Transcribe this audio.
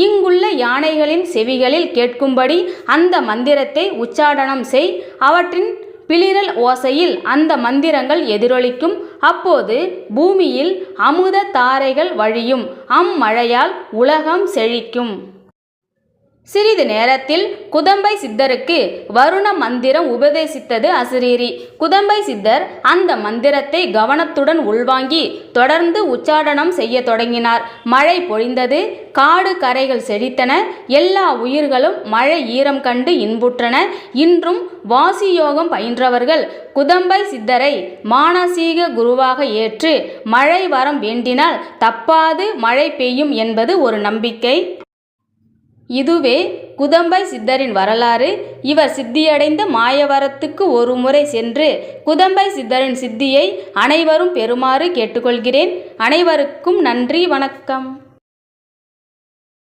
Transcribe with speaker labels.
Speaker 1: இங்குள்ள யானைகளின் செவிகளில் கேட்கும்படி அந்த மந்திரத்தை உச்சாடனம் செய். அவற்றின் பிளிரல் ஓசையில் அந்த மந்திரங்கள் எதிரொலிக்கும். அப்போது பூமியில் அமுத தாரைகள் வழியும். அம்மழையால் உலகம் செழிக்கும். சிறிது நேரத்தில் குதம்பை சித்தருக்கு வருண மந்திரம் உபதேசித்தது அசரீரி. குதம்பை சித்தர் அந்த மந்திரத்தை கவனத்துடன் உள்வாங்கி தொடர்ந்து உச்சாடனம் செய்ய தொடங்கினார். மழை பொழிந்தது. காடு கரைகள் செழித்தன. எல்லா உயிர்களும் மழை ஈரம் கண்டு இன்புற்றன. இன்றும் வாசியோகம் பயின்றவர்கள் குதம்பை சித்தரை மானசீக குருவாக ஏற்று மழை வரம் வேண்டினால் தப்பாது மழை பெய்யும் என்பது ஒரு நம்பிக்கை. இதுவே குதம்பை சித்தரின் வரலாறு. இவர் சித்தியடைந்த மாயவரத்துக்கு ஒரு முறை சென்று குதம்பை சித்தரின் சித்தியை அனைவரும் பெறுமாறு கேட்டுக்கொள்கிறேன். அனைவருக்கும் நன்றி, வணக்கம்.